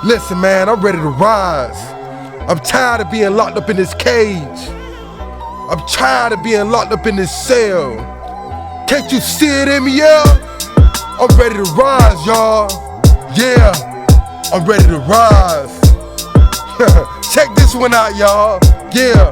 Listen, man, I'm ready to rise. I'm tired of being locked up in this cage. I'm tired of being locked up in this cell. Can't you see it in me, yeah? I'm ready to rise, y'all. Yeah, I'm ready to rise. Check this one out, y'all. Yeah.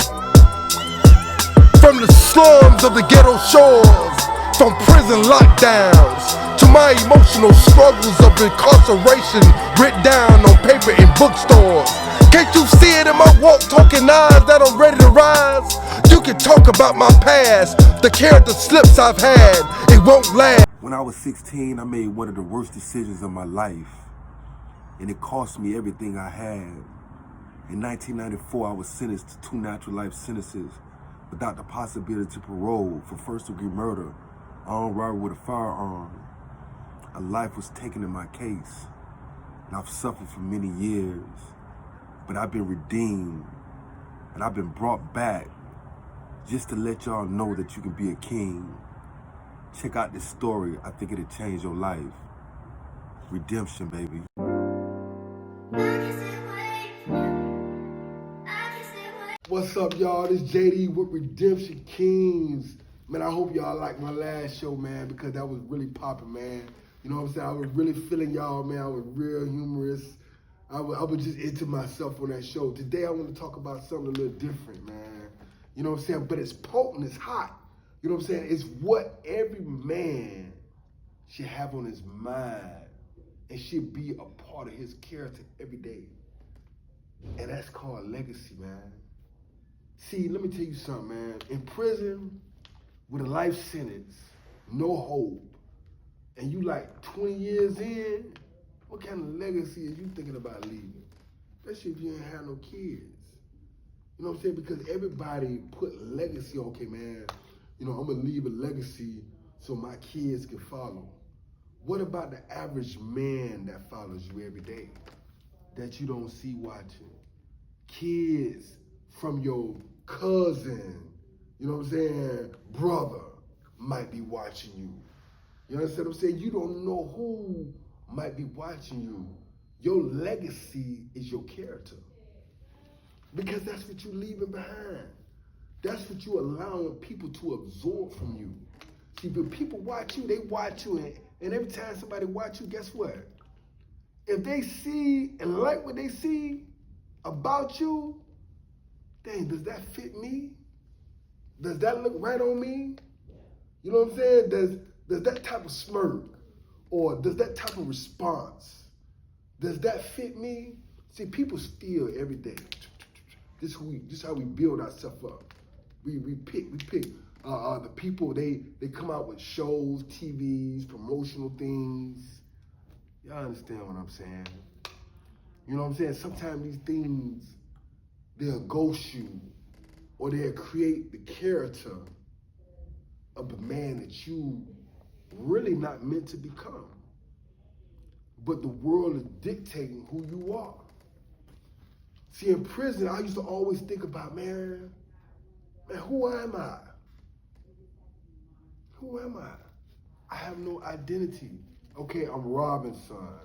From the slums of the ghetto shores, from prison lockdowns, to my emotional struggles of incarceration written down on paper in bookstores. Can't you see it in my walk, talking eyes that I'm ready to rise? You can talk about my past, the character slips I've had, it won't last. When I was 16, I made one of the worst decisions of my life, and it cost me everything I had. In 1994, I was sentenced to 2 natural life sentences without the possibility of parole for first-degree murder, armed robbery with a firearm. A life was taken in my case, and I've suffered for many years, but I've been redeemed, and I've been brought back just to let y'all know that you can be a king. Check out this story. I think it'll change your life. Redemption, baby. What's up, y'all? This JD with Redemption Kings. Man, I hope y'all like my last show, man, because that was really popping, man. You know what I'm saying? I was really feeling y'all, man. I was real humorous. I was just into myself on that show. Today, I want to talk about something a little different, man. You know what I'm saying? But it's potent, it's hot. You know what I'm saying? It's what every man should have on his mind and should be a part of his character every day. And that's called legacy, man. See, let me tell you something, man. In prison, with a life sentence, no hope, and you like 20 years in, what kind of legacy are you thinking about leaving? Especially if you ain't have no kids. You know what I'm saying? Because everybody put legacy, okay, man, you know, I'm gonna leave a legacy so my kids can follow. What about the average man that follows you every day that you don't see watching? Kids from your cousin, you know what I'm saying, brother might be watching you. You understand what I'm saying? You don't know who might be watching you. Your legacy is your character. Because that's what you're leaving behind. That's what you're allowing people to absorb from you. See, when people watch you, they watch you, and every time somebody watch you, guess what? If they see and like what they see about you, dang, does that fit me? Does that look right on me? You know what I'm saying? Does that type of smirk or does that type of response, does that fit me? See, people steal every day. This is how we build ourselves up. We pick the people, they come out with shows, TVs, promotional things. Y'all understand what I'm saying? You know what I'm saying? Sometimes these things, they'll ghost you, or they'll create the character of the man that you really not meant to become. But the world is dictating who you are. See, in prison, I used to always think about, man, who am I? Who am I? I have no identity. Okay, I'm Robin's son.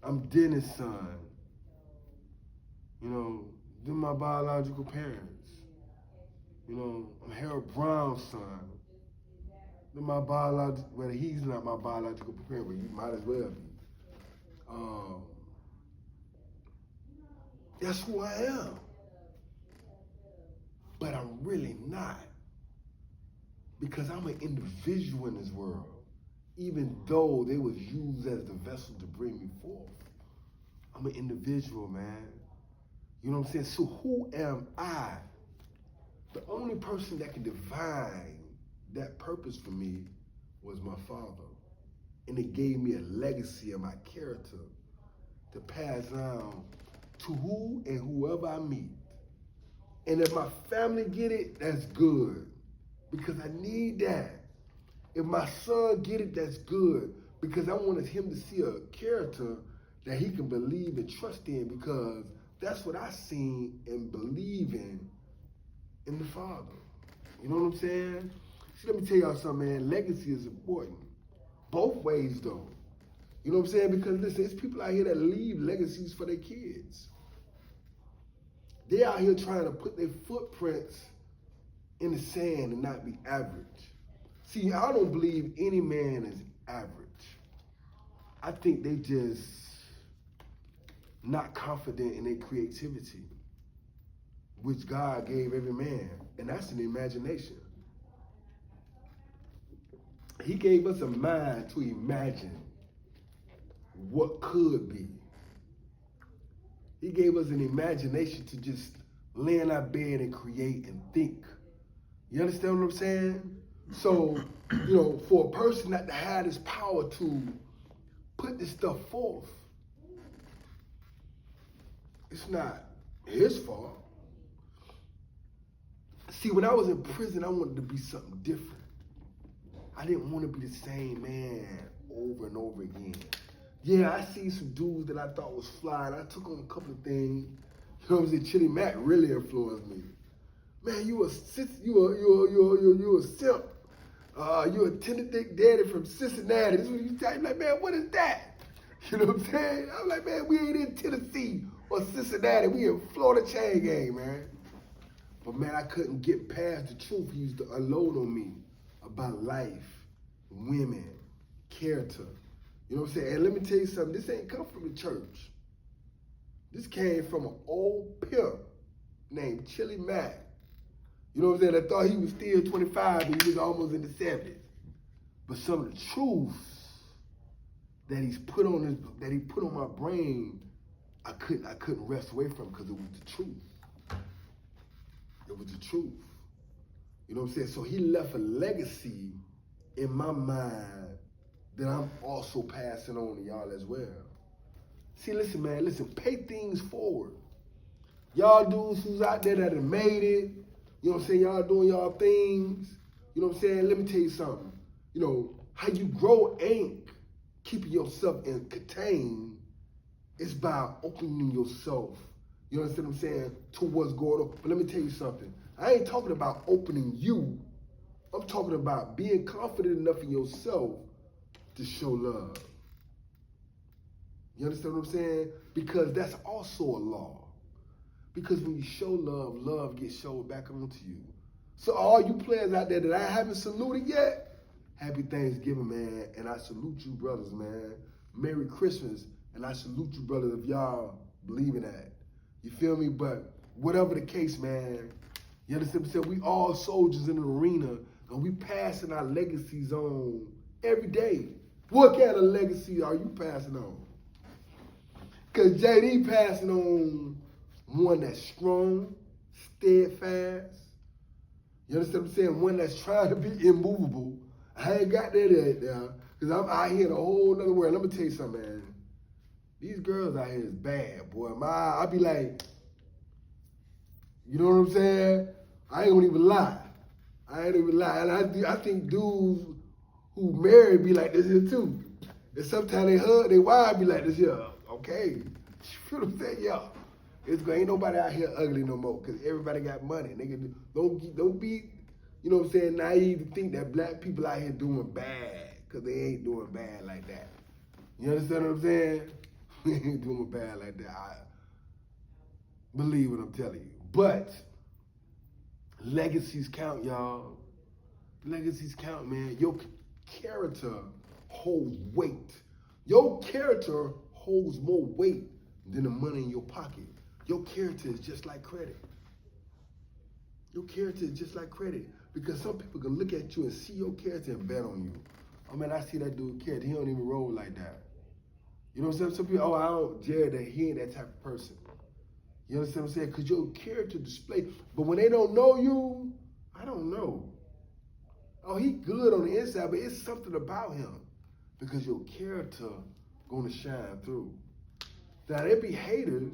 I'm Dennis' son. You know, they're my biological parents. You know, I'm Harold Brown's son. They're my biological, well, he's not my biological parent, but you might as well be. That's who I am. But I'm really not. Because I'm an individual in this world. Even though they was used as the vessel to bring me forth. I'm an individual, man. You know what I'm saying? So who am I? The only person that can divine that purpose for me was my father. And it gave me a legacy of my character to pass down to who and whoever I meet. And if my family get it, that's good. Because I need that. If my son get it, that's good. Because I wanted him to see a character that he can believe and trust in, because that's what I seen and believe in the Father. You know what I'm saying? See, let me tell y'all something, man. Legacy is important. Both ways, though. You know what I'm saying? Because listen, it's people out here that leave legacies for their kids. They out here trying to put their footprints in the sand and not be average. See, I don't believe any man is average. I think they just not confident in their creativity, which God gave every man, and that's an imagination. He gave us a mind to imagine what could be. He gave us an imagination to just lay in our bed and create and think. You understand what I'm saying? So, for a person not to have this power to put this stuff forth, it's not his fault. See, when I was in prison, I wanted to be something different. I didn't want to be the same man over and over again. Yeah, I see some dudes that I thought was fly, and I took on a couple of things. You know what I'm saying? Chili Mac really influenced me. Man, you a simp. You a tender thick daddy from Cincinnati. This is what you tell me. Like, man, what is that? You know what I'm saying? I'm like, man, we ain't in Tennessee or Cincinnati. We in Florida chain gang, man. But man, I couldn't get past the truth. He used to unload on me about life, women, character. You know what I'm saying? And let me tell you something. This ain't come from the church. This came from an old pimp named Chili Mac. You know what I'm saying? I thought he was still 25 and he was almost in the 70s. But some of the truths that he put on my brain, I couldn't rest away from because it was the truth. It was the truth. You know what I'm saying? So he left a legacy in my mind that I'm also passing on to y'all as well. See, listen, man, pay things forward. Y'all dudes who's out there that have made it, you know what I'm saying, y'all doing y'all things, you know what I'm saying? Let me tell you something. How you grow ain't keeping yourself contained. It's by opening yourself, you understand what I'm saying, to what's going on. But let me tell you something. I ain't talking about opening you. I'm talking about being confident enough in yourself to show love. You understand what I'm saying? Because that's also a law. Because when you show love, love gets showed back onto you. So all you players out there that I haven't saluted yet, happy Thanksgiving, man. And I salute you, brothers, man. Merry Christmas. And I salute you, brothers, if y'all believe in that. You feel me? But whatever the case, man, you understand what I'm saying? We all soldiers in the arena, and we passing our legacies on every day. What kind of legacy are you passing on? Because JD passing on one that's strong, steadfast. You understand what I'm saying? One that's trying to be immovable. I ain't got that yet now, because I'm out here in a whole nother world. Let me tell you something, man. These girls out here is bad, boy. I be like, you know what I'm saying? I ain't gonna even lie. And I think dudes who married be like this here too. And sometimes they hug, they wife be like this here. Okay. You feel what I'm saying? Yeah. Ain't nobody out here ugly no more, because everybody got money. Nigga, don't be, you know what I'm saying, naive to think that black people out here doing bad, because they ain't doing bad like that. You understand what I'm saying? We ain't doing bad like that. I believe what I'm telling you. But legacies count, y'all. Legacies count, man. Your character holds weight. Your character holds more weight than the money in your pocket. Your character is just like credit. Your character is just like credit. Because some people can look at you and see your character and bet on you. Oh man, I see that dude character. He don't even roll like that. You know what I'm saying? Some people, I don't judge that. He ain't that type of person. You understand what I'm saying? Because your character display. But when they don't know you, I don't know. Oh, he good on the inside, but it's something about him. Because your character gonna shine through. Now, there be haters,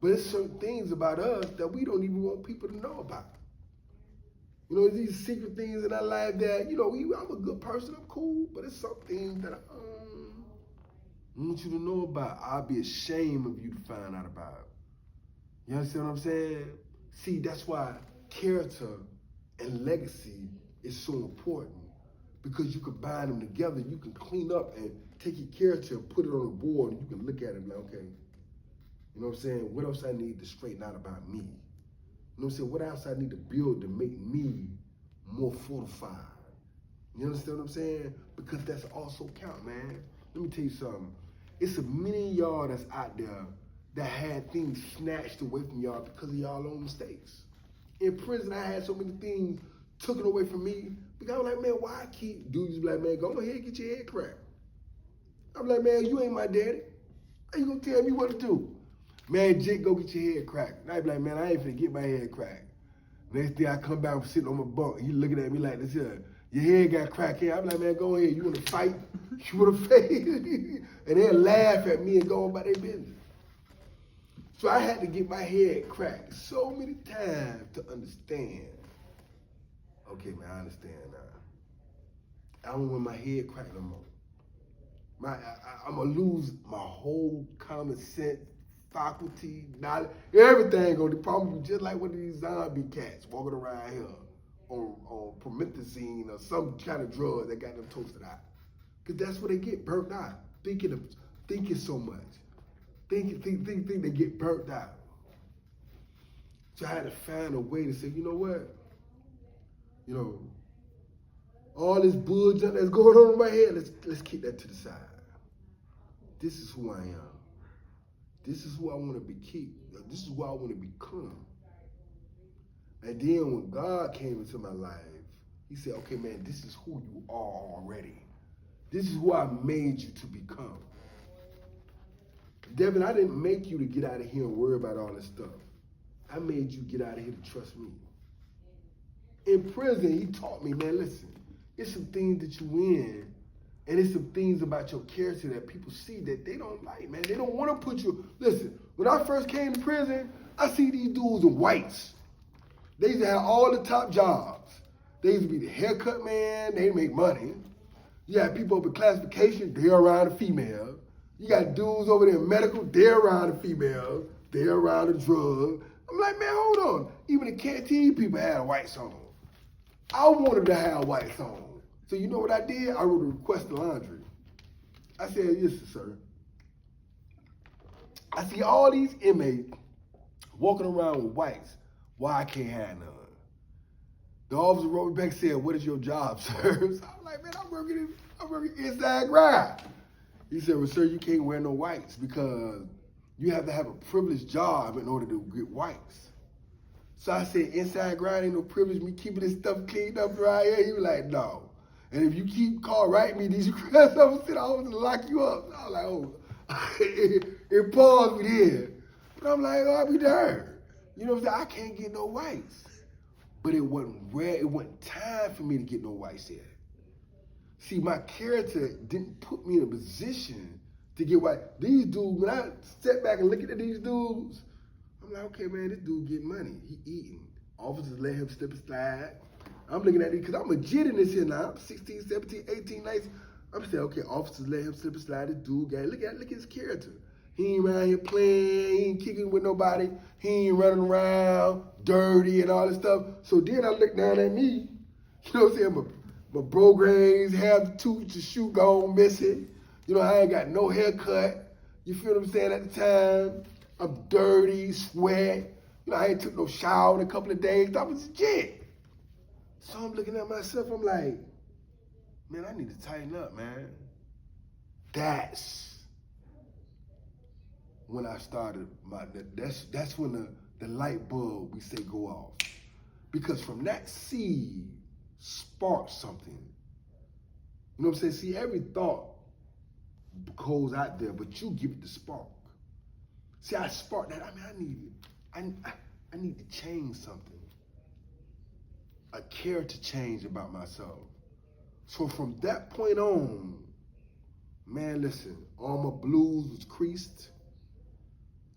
but there's certain things about us that we don't even want people to know about. You know, these secret things in our life that, I'm a good person, I'm cool, but it's some things that I want you to know about. I'll be ashamed of you to find out about. You understand what I'm saying? See, that's why character and legacy is so important. Because you can bind them together, you can clean up and take your character and put it on the board, and you can look at it and be like, okay, you know what I'm saying? What else I need to straighten out about me? You know what I'm saying? What else I need to build to make me more fortified? You understand what I'm saying? Because that's also count, man. Let me tell you something. It's a many of y'all that's out there that had things snatched away from y'all because of y'all own mistakes. In prison, I had so many things taken away from me because I was like, man, why I keep dudes be like, man, go ahead and get your head cracked. I'm like, man, you ain't my daddy. How you gonna tell me what to do? Man, Jake, go get your head cracked. And I be like, man, I ain't finna get my head cracked. Next day I come back, I'm sitting on my bunk, and he looking at me like this here. Your head got cracked here. I'm like, man, go ahead. You want to fight? You want to face? And they'll laugh at me and go about their business. So I had to get my head cracked so many times to understand. Okay, man, I understand now. I don't want my head cracked no more. I'm going to lose my whole common sense, faculty, knowledge, everything on the problem, just like one of these zombie cats walking around here on promethazine or some kind of drug that got them toasted out. Because that's what they get, burnt out, thinking so much. Think they get burnt out. So I had to find a way to say, you know what? You know, all this bullshit that's going on in my head, let's keep that to the side. This is who I am. This is who I want to be. This is who I want to become. And then when God came into my life, he said, okay, man, this is who you are already. This is who I made you to become. Devin, I didn't make you to get out of here and worry about all this stuff. I made you get out of here to trust me. In prison, he taught me, man, listen, it's some things that you in, and it's some things about your character that people see that they don't like, man. They don't want to put you. Listen, when I first came to prison, I see these dudes in whites. They used to have all the top jobs. They used to be the haircut man. They make money. You have people over classification. They're around a female. You got dudes over there in medical. They're around a female. They're around a drug. I'm like, man, hold on. Even the canteen people had whites on. I wanted to have whites on. So you know what I did? I wrote a request to laundry. I said, yes, sir. I see all these inmates walking around with whites. Why I can't have none? The officer wrote me back and said, what is your job, sir? So I was like, man, I'm working inside grind. He said, well, sir, you can't wear no whites because you have to have a privileged job in order to get whites. So I said, inside grind ain't no privilege, me keeping this stuff cleaned up right here. He was like, no. And if you keep writing me these requests, I'm gonna sit down and lock you up. So I was like, oh, it paused me there. But I'm like, oh, I'll be there. You know what I'm saying? I can't get no whites. But it wasn't time for me to get no whites yet. See, my character didn't put me in a position to get white. These dudes, when I sat back and looked at these dudes, I'm like, okay, man, this dude getting money. He eating. Officers let him slip and slide. I'm looking at it because I'm legit in this here now. I'm 16, 17, 18, 19. I'm saying, okay, officers let him slip and slide. This dude, guy, look at his character. He ain't around here playing. He ain't kicking with nobody. He ain't running around dirty and all this stuff. So then I look down at me. You know what I'm saying? My bro grains, half the tooth, the shoe gone missing. You know, I ain't got no haircut. You feel what I'm saying at the time? I'm dirty, sweat. You know, I ain't took no shower in a couple of days. That was legit. So I'm looking at myself, I'm like, man, I need to tighten up, man. That's when I started that's when the light bulb, we say, go off. Because from that seed sparked something. You know what I'm saying? See, every thought goes out there, but you give it the spark. See, I sparked that. I need to change something. A character change about myself. So from that point on, man, listen, all my blues was creased.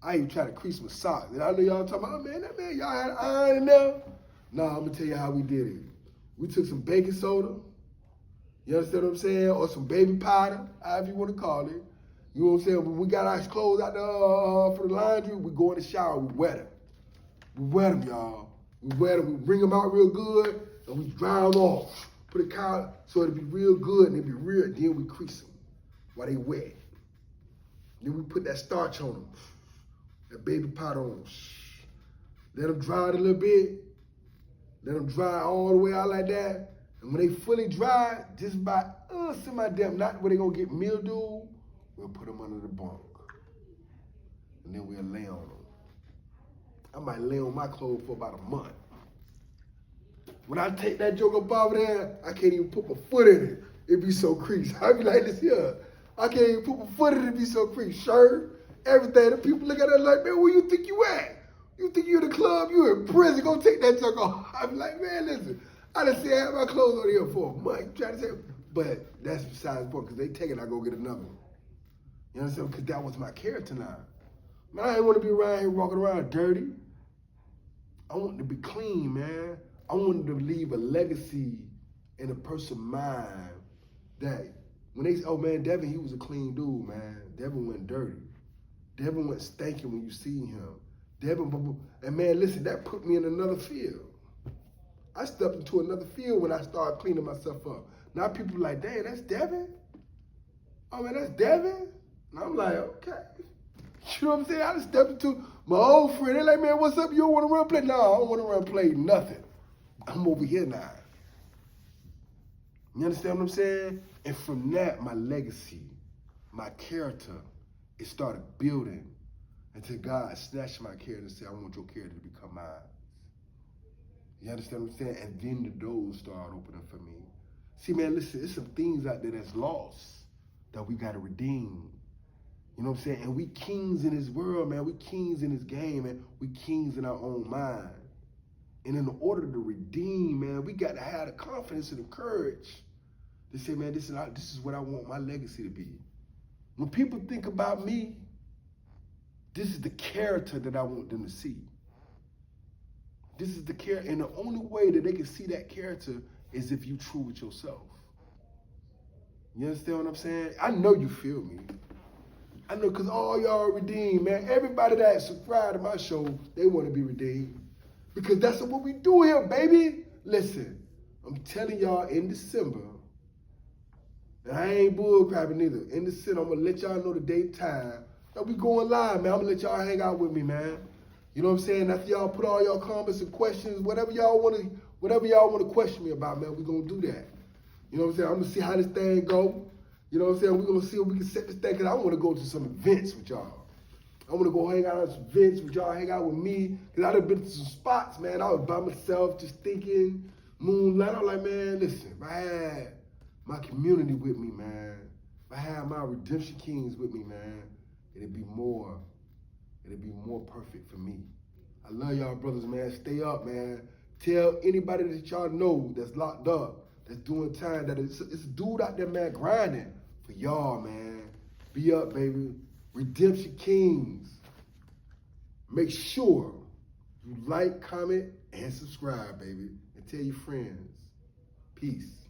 I even tried to crease my socks. And I know y'all talking about, oh, man, y'all had an iron in there. No, I'm gonna tell you how we did it. We took some baking soda, you understand what I'm saying? Or some baby powder, however you want to call it. You know what I'm saying? When we got our clothes out there for the laundry, we go in the shower, we wet them. We wet them, y'all. We wet them, we bring them out real good, and we dry them off. Put a cow so it'll be real good and it'll be real, then we crease them. while they wet. Then we put that starch on them, that baby powder on them. Let them dry it a little bit. Let them dry all the way out like that. And when they fully dry, just about semi-damp, not where they gonna get mildew, we'll put them under the bunk. And then we'll lay on them. I might lay on my clothes for about a month. When I take that joke up over there, I can't even put my foot in it. It be so creased. I be like this here. I can't even put my foot in it. It be so creased. Shirt, everything. The people look at it like, man, where you think you at? You think you in the club? You in prison? Go take that joke off. I be like, man, listen. I done see I had my clothes on here for a month. You trying to say, but that's besides the point, because they take it, I go get another one. You understand? Because that was my character now. Man, I ain't want to be around here walking around dirty. I want to be clean, man. I wanted to leave a legacy in a person's mind that when they say, oh man, Devin, he was a clean dude, man. Devin went dirty. Devin went stinking when you see him. Devin, and man, listen, that put me in another field. I stepped into another field when I started cleaning myself up. Now people are like, dang, that's Devin? Oh man, that's Devin? And I'm like, okay. You know what I'm saying? I just stepped into my old friend. They're like, man, what's up? You don't want to run play? No, I don't want to run play nothing. I'm over here now. You understand what I'm saying? And from that, my legacy, my character, it started building until God snatched my character and said, I want your character to become mine. You understand what I'm saying? And then the doors started opening for me. See, man, listen, there's some things out there that's lost that we got to redeem. You know what I'm saying? And we kings in this world, man. We kings in this game, man. We kings in our own mind. And in order to redeem, man, we got to have the confidence and the courage to say, man, this is what I want my legacy to be. When people think about me, this is the character that I want them to see. This is the character, and the only way that they can see that character is if you true with yourself. You understand what I'm saying? I know you feel me. I know, because all y'all are redeemed, man. Everybody that subscribed to my show, they want to be redeemed. Because that's what we do here, baby. Listen, I'm telling y'all in December, and I ain't bullcrapping either. In December, I'm going to let y'all know the date time that we going live, man. I'm going to let y'all hang out with me, man. You know what I'm saying? After y'all put all y'all comments and questions, whatever y'all want to question me about, man, we going to do that. You know what I'm saying? I'm going to see how this thing go. You know what I'm saying? We're going to see if we can set this thing, because I want to go to some events with y'all. I want to go hang out at some events with y'all, hang out with me. Because I done been to some spots, man. I was by myself just thinking, moonlight. I'm like, man, listen, if I had my community with me, man, if I had my redemption kings with me, man, it'd be more perfect for me. I love y'all brothers, man. Stay up, man. Tell anybody that y'all know that's locked up, that's doing time, that it's a dude out there, man, grinding for y'all, man. Be up, baby. Redemption Kings. Make sure you like, comment, and subscribe, baby. And tell your friends. Peace.